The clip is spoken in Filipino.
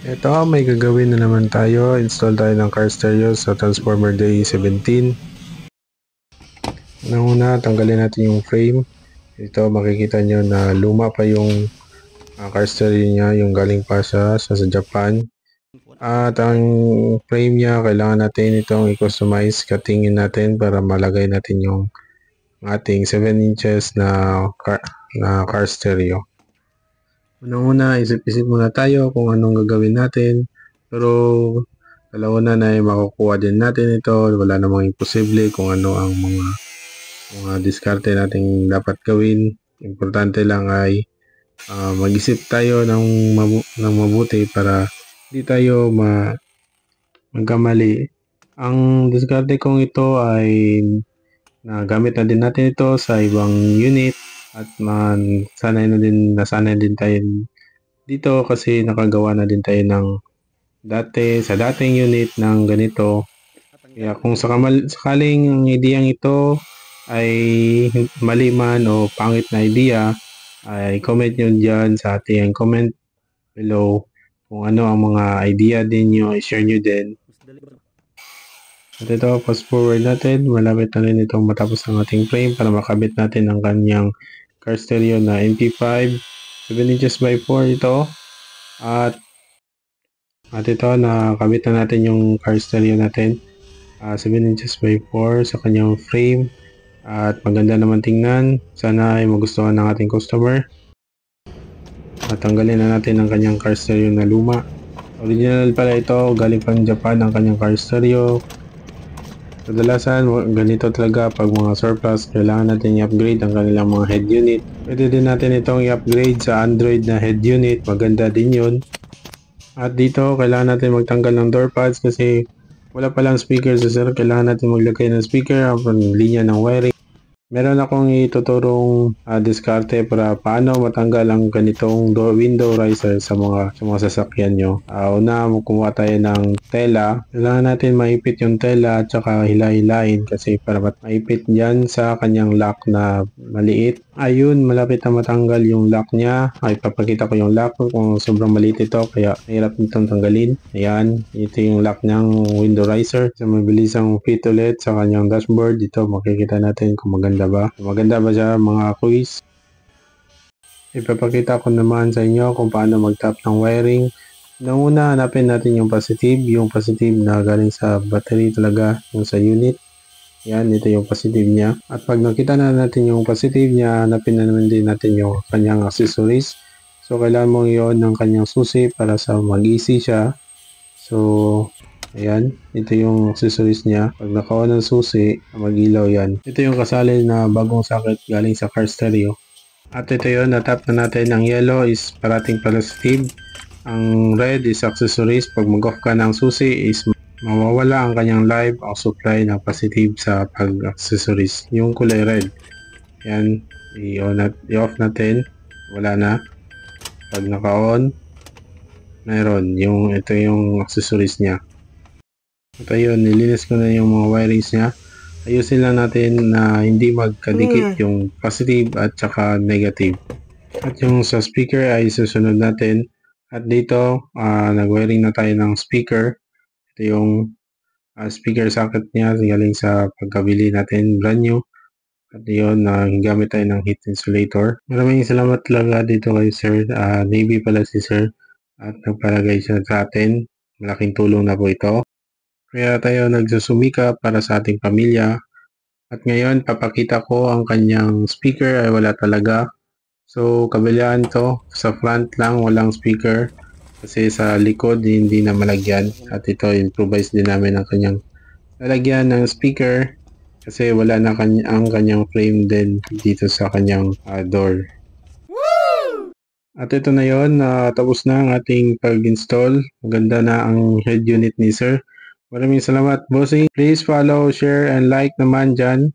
Ito, may gagawin na naman tayo. Install tayo ng car stereo sa Transformer Day 17. Una, tanggalin natin yung frame. Ito, makikita nyo na luma pa yung car stereo niya, yung galing pa sa Japan. At ang frame niya, kailangan natin itong i-customize. Cuttingin natin para malagay natin yung ating 7 inches na car stereo. Unang-una, isip-isip muna tayo kung anong gagawin natin. Pero kalauna na ay makukuha din natin ito. Wala namang imposible kung ano ang mga diskarte nating dapat gawin. Importante lang ay mag-isip tayo ng mabuti para hindi tayo magkamali. Ang diskarte kong ito ay nagamit na din natin ito sa ibang unit at nasanay din tayo dito kasi nakagawa na din tayo ng sa dating unit ng ganito. Kaya kung sakaling ang ideyang ito ay mali man o pangit na idea, ay comment nyo dyan sa ating comment below kung ano ang mga idea din nyo, i-share nyo din. At ito, fast forward natin, malapit na rin itong matapos ang ating frame para makabit natin ang kanyang car stereo na MP5 7 inches by 4 ito. At ito, nakabit na natin yung car stereo natin 7 inches by 4 sa kanyang frame. At maganda naman tingnan. Sana ay magustuhan ng ating customer. At tanggalin na natin ang kanyang car stereo na luma. Original pala ito, galing pang Japan ang kanyang car stereo. Kadalasan ganito talaga pag mga surplus, kailangan natin i-upgrade ang kanilang mga head unit. Pwede din natin itong i-upgrade sa Android na head unit, maganda din yun. At dito kailangan natin magtanggal ng door pads kasi wala palang speaker sa sir. Kailangan natin maglagay ng speaker ang linya ng wiring. Meron akong ituturong diskarte para paano matanggal ang ganitong window riser sa mga sasakyan nyo. Una, kumuha tayo ng tela. Kailangan natin maipit yung tela at saka hila-hilain kasi para maipit dyan sa kanyang lock na maliit. Ayun, malapit na matanggal yung lock niya. Ay, papakita ko yung lock kung sobrang maliit ito kaya mahirap nitong tanggalin. Ayan, ito yung lock ng window riser. So, mabilis ang fit ulit sa kanyang dashboard. Dito makikita natin kung maganda ba. Maganda ba siya mga quiz? Ipapakita ko naman sa inyo kung paano mag-tap ng wiring. Una, hanapin natin yung positive na galing sa battery talaga, yung sa unit. Yan, ito yung positive niya. At pag nakita na natin yung positive niya, hanapin na naman din natin yung kanyang accessories. So, kailangan mo yon ng kanyang susi para sa mag-easy siya. So, ayan, ito yung accessories niya. Pag naka-on ng susi, mag-ilaw yan. Ito yung kasali na bagong socket galing sa car stereo. At ito yun, natap na natin. Ang yellow is parating positive. Ang red is accessories. Pag mag-off ka ng susi is mawawala ang kanyang live o supply na positive sa pag-accessories. Yung kulay red. Yan, i-off natin. Wala na. Pag naka-on, meron. Ito yung accessories niya. At ayun, nilinis ko na yung mga wirings niya. Ayusin lang natin na hindi magkadikit yung positive at saka negative. At yung sa speaker ay susunod natin. At dito, nag-wiring na tayo ng speaker. Ito yung speaker socket niya galing sa pagkabili natin brand new. At yun, gamit tayo ng heat insulator. Maraming salamat talaga dito kay Sir. Navy pala si Sir. At nagpalagay siya sa atin. Malaking tulong na po ito. Kaya tayo nagsusumika para sa ating pamilya. At ngayon, papakita ko ang kanyang speaker ay wala talaga. So, kabilaan to. Sa front lang, walang speaker. Kasi sa likod, hindi na malagyan. At ito, improvise din namin ang kanyang lalagyan ng speaker. Kasi wala na ang kanyang frame din dito sa kanyang door. At ito na yon, tapos na ang ating pag-install. Maganda na ang head unit ni Sir. Maraming salamat, bossing. Please follow, share, and like naman dyan.